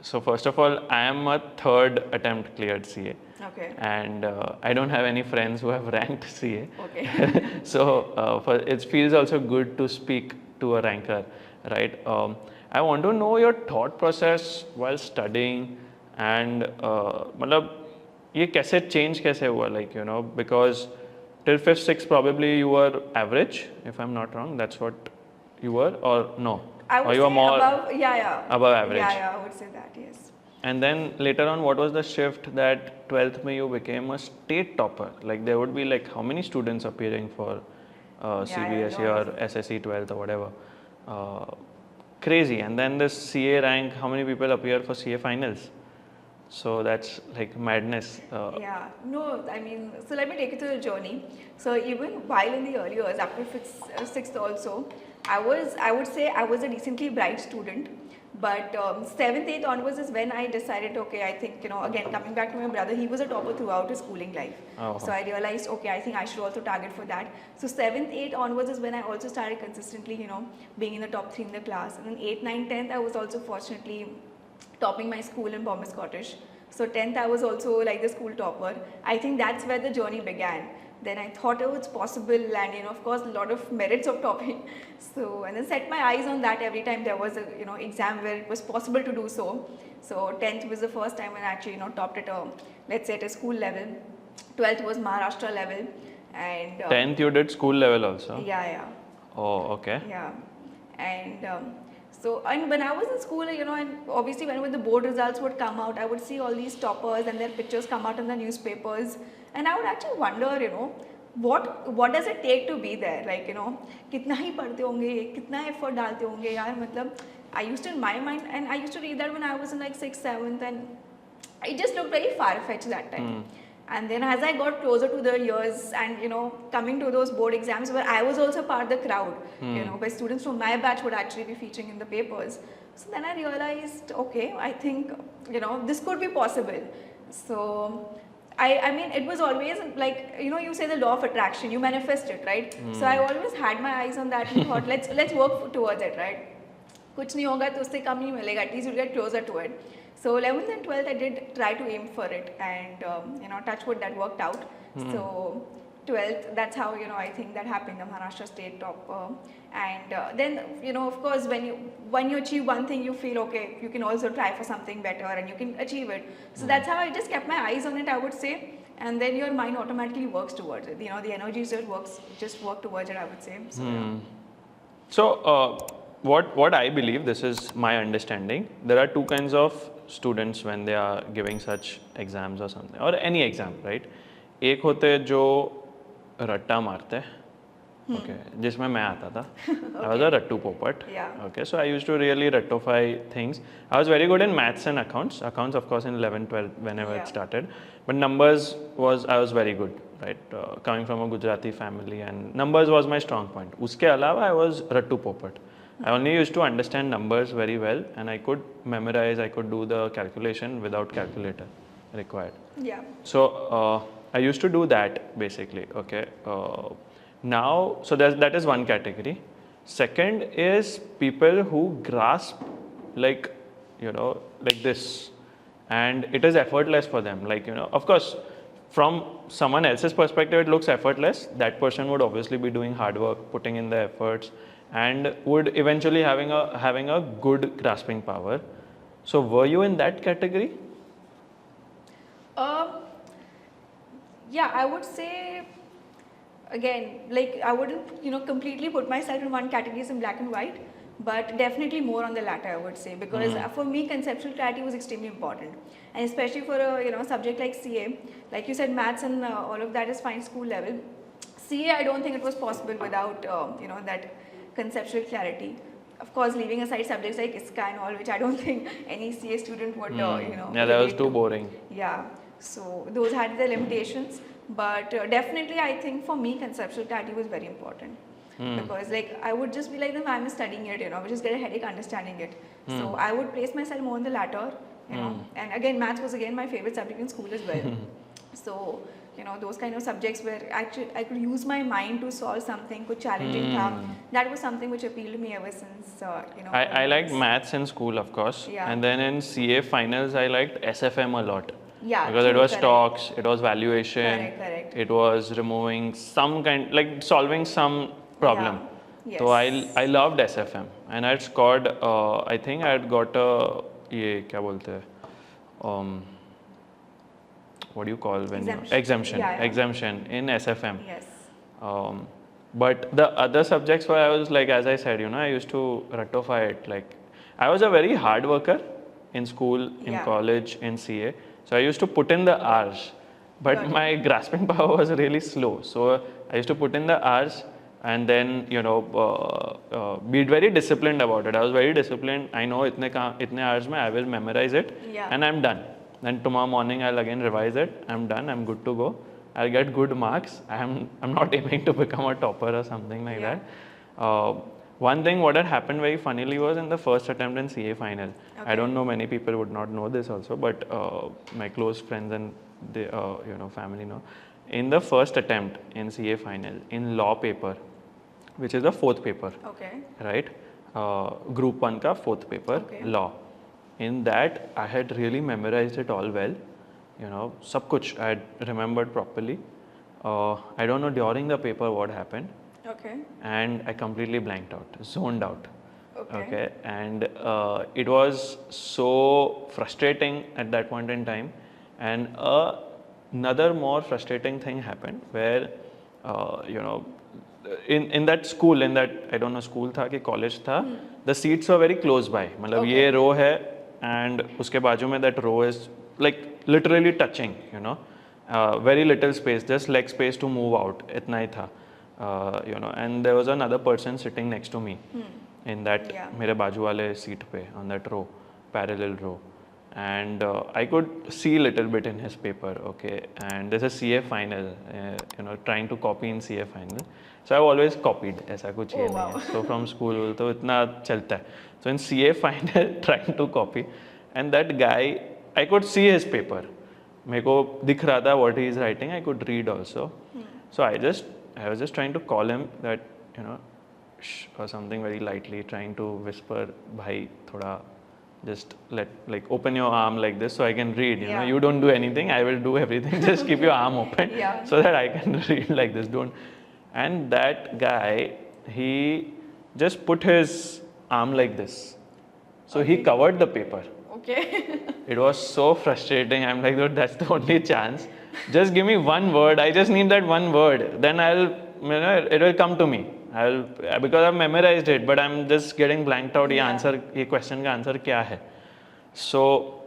So first of all, I am a third attempt cleared CA. Okay. And I don't have any friends who have ranked CA. Okay. So it feels also good to speak to a ranker, right? I want to know your thought process while studying and मतलब ये कैसे change कैसे हुआ, like, you know, because till 5th 6th probably you were average, if I'm not wrong. That's what you were, or no? I would or you say were more above, yeah. above average. Yeah, I would say that, yes. And then later on, what was the shift that 12th May you became a state topper? Like there would be like how many students appearing for CBSE or SSE 12th or whatever. Crazy. And then this CA rank, how many people appear for CA finals? So that's like madness. Yeah, no, I mean, so let me take you through the journey. So even while in the early years, after 6th also, I would say I was a decently bright student. But 7th, 8th onwards is when I decided, okay, I think, you know, again, coming back to my brother, he was a topper throughout his schooling life. Oh. So I realized, okay, I think I should also target for that. So 7th, 8th onwards is when I also started consistently, you know, being in the top 3 in the class. And then 8th, 9th, 10th, I was also fortunately topping my school in Bombay Scottish. So 10th, I was also like the school topper. I think that's where the journey began. Then I thought it was possible, and, you know, of course, a lot of merits of topping. So, and then set my eyes on that every time there was a, you know, exam where it was possible to do so. So 10th was the first time when I actually, you know, topped at a, let's say, at a school level. 12th was Maharashtra level, and 10th you did school level also. Yeah. Oh, okay. Yeah, and so, and when I was in school, you know, and obviously when the board results would come out, I would see all these toppers and their pictures come out in the newspapers, and I would actually wonder, you know, what does it take to be there? Like, you know, कितना ही पढ़ते होंगे, कितना effort डालते होंगे यार, मतलब I used to, in my mind, and I used to read that when I was in like 6th, 7th, and it just looked very far-fetched that time. And then as I got closer to the years and, you know, coming to those board exams where I was also part of the crowd, you know, where students from my batch would actually be featuring in the papers. So then I realized, okay, I think, you know, this could be possible. So I mean, it was always like, you know, you say the law of attraction, you manifest it, right? So I always had my eyes on that and thought, let's work towards it, right? कुछ नहीं होगा तो उससे कम नहीं मिलेगा, at least you'll get closer to it. So 11th and 12th I did try to aim for it, and you know, touch wood, that worked out. So 12th, that's how, you know, I think that happened, the Maharashtra state top, and then, you know, of course, when you achieve one thing, you feel, okay, you can also try for something better and you can achieve it. So that's how I just kept my eyes on it, I would say, and then your mind automatically works towards it. You know, the energy just work towards it, I would say. So, yeah. So what I believe, this is my understanding, there are two kinds of students when they are giving such exams or something, or any exam, right? एक होते हैं जो रट्टा मारते हैं, okay, जिसमें मैं आता था. I was a rattu popat. Yeah. Okay, so I used to really rattify things. I was very good in maths and accounts. Accounts, of course, in 11, 12, whenever it started. But numbers I was very good, right? Coming from a Gujarati family, and numbers was my strong point. Uske alawa, I was rattu popat. I only used to understand numbers very well, and I could memorize, I could do the calculation without calculator required. Yeah. So I used to do that basically, okay. Now, so that is one category. Second is people who grasp, like, you know, like this, and it is effortless for them. Like, you know, of course, from someone else's perspective, it looks effortless. That person would obviously be doing hard work, putting in the efforts, and would eventually having a good grasping power. So were you in that category? Yeah, I would say, again, like, I wouldn't, you know, completely put myself in one category as in black and white, but definitely more on the latter, I would say, because for me, conceptual clarity was extremely important, and especially for a, you know, subject like CA, like you said, maths and all of that is fine school level. CA, I don't think it was possible without, you know, that conceptual clarity. Of course, leaving aside subjects like ISCA and all, which I don't think any CA student would, you know. Yeah, that was too boring. Yeah, so those had their limitations, but definitely I think for me, conceptual clarity was very important. Because, like, I would just be like, I'm studying it, you know, I would just get a headache understanding it. So I would place myself more in the latter, you know, and again, maths was again my favorite subject in school as well. So those kind of subjects where actually I could use my mind to solve something, कुछ challenging था. That was something which appealed to me ever since, I liked maths in school, of course. Yeah. And then in CA finals, I liked SFM a lot. Yeah, Because it true, was correct. stocks, it was valuation, Correct. it was removing some kind, like solving some problem. Yeah. So Yes. I loved SFM, and I had scored. I think I had got a ये क्या बोलते हैं? What do you call when Exemption. Yeah. exemption in SFM. Yes. But the other subjects where I was like, as I said, I used to ratify it. Like, I was a very hard worker in school, in Yeah. college, in CA. So I used to put in the hours, but Got it. my grasping power was really slow. So I used to put in the hours and then, be very disciplined about it. I was very disciplined. I know itne hours mein I will memorize it Yeah. and I'm done. Then tomorrow morning I'll again revise it. I'm done. I'm good to go. I'll get good marks. I'm not aiming to become a topper or something like Yeah. that. One thing what had happened very funnily was in the first attempt in CA final. I Okay. don't know, many people would not know this also, but my close friends and they, family know. In the first attempt in CA final, in law paper, which is the fourth paper, Okay. right? Group 1 ka fourth paper, Okay. law. In that, I had really memorized it all well. Sab kuch I had remembered properly. I don't know during the paper what happened, Okay. and I completely blanked out, zoned out. Okay. And it was so frustrating at that point in time. And another more frustrating thing happened where, in that school, in that, I don't know, school tha ki college tha, the seats were very close by. मतलब Okay. ये row है and उसके बाजू में that row is like literally touching, very little space, just leg space to move out. इतना ही था, and there was another person sitting next to me in that Yeah. मेरे बाजू वाले seat पे on that row, parallel row. And I could see a little bit in his paper, okay. And there's a CA final, trying to copy in CA final. So I've always copied, ऐसा कुछ ये Oh, नहीं है. wow. So from school तो इतना चलता है. So in CA final, trying to copy, and that guy, I could see his paper. मेरे को दिख रहा था what he is writing. I could read also. So I was just trying to call him that, shh, or something very lightly, trying to whisper, bhai, thoda, just open your arm like this so I can read. Yeah. You don't do anything, I will do everything. Just keep your arm open Yeah. so that I can read like this. Don't. And that guy, he just put his arm like this. So he covered the paper. Okay. It was so frustrating. I'm like, dude, that's the only chance. Just give me one word. I just need that one word. Then it will come to me. Because I've memorized it, but I'm just getting blanked out. Yeah. ये question का answer क्या है? So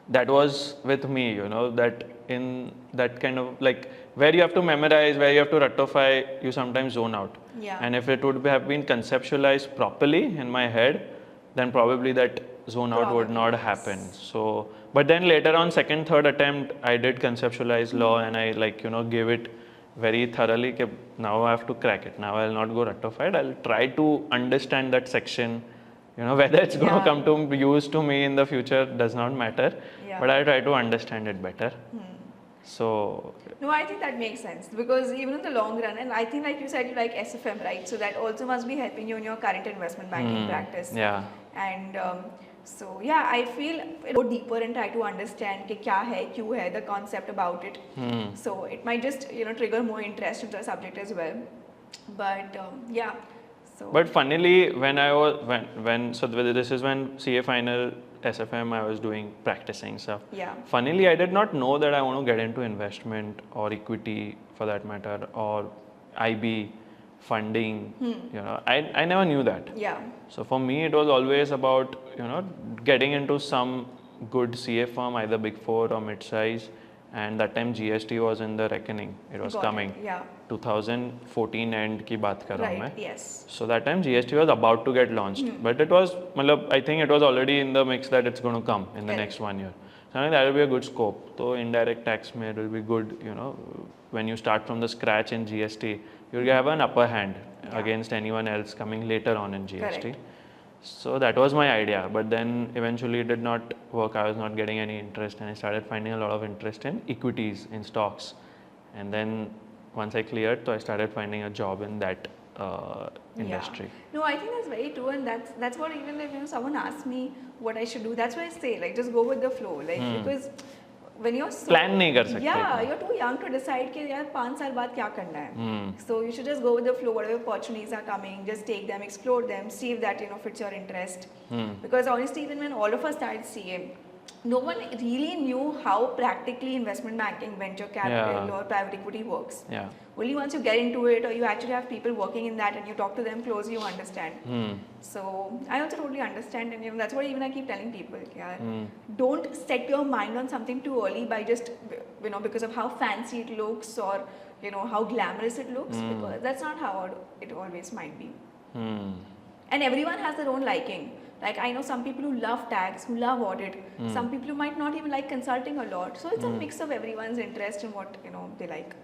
that was with me, that in that kind of like where you have to memorize, where you have to ratify, you sometimes zone out. Yeah. And if it would have been conceptualized properly in my head, then probably that zone out would not happen. So, but then later on, second, third attempt, I did conceptualize law, and I gave it very thoroughly. Now I have to crack it. Now I'll not go ratified. I'll try to understand that section. Whether it's going to come to use to me in the future does not matter. Yeah. But I try to understand it better. So. No, I think that makes sense because even in the long run, and I think like you said, you like SFM, right? So that also must be helping you in your current investment banking practice. Yeah. And so yeah, I feel go deeper and try to understand कि क्या है, क्यों है, the concept about it. So it might just trigger more interest in the subject as well. But yeah. So. But funnily, this is when CA final SFM I was doing practicing stuff. Yeah. Funnily, I did not know that I want to get into investment or equity for that matter, or IB funding. I never knew that. Yeah. So for me, it was always about getting into some good CA firm, either big four or mid-size. And that time GST was in the reckoning. It was coming. Yeah. 2014 end की बात कर रहा हूँ मैं. Yes. So that time GST was about to get launched, but it was, I think it was already in the mix that it's going to come in the next 1 year. So I think that will be a good scope. So indirect tax may it will be good. When you start from the scratch in GST, you'll have an upper hand against anyone else coming later on in GST. Correct. So that was my idea, but then eventually it did not work. I was not getting any interest, and I started finding a lot of interest in equities, in stocks. and then once I cleared, so I started finding a job in that industry. No, I think that's very true, and that's what, even if someone asks me what I should do, that's why I say, like, just go with the flow, like because when you're Plan नहीं कर सकते. yeah, you're too young to decide कि यार 5 साल बाद क्या करना है. So you should just go with the flow. Whatever opportunities are coming, just take them, explore them, see if that fits your interest. Because honestly, even when all of us started CA, no one really knew how practically investment banking, venture capital, or private equity works. Yeah. Only once you get into it, or you actually have people working in that, and you talk to them closely, you understand. So I also totally understand, and that's what even I keep telling people. Yeah, don't set your mind on something too early by just because of how fancy it looks or how glamorous it looks, because that's not how it always might be. And everyone has their own liking. Like, I know some people who love tax, who love audit. Some people who might not even like consulting a lot. So it's a mix of everyone's interest in what they like.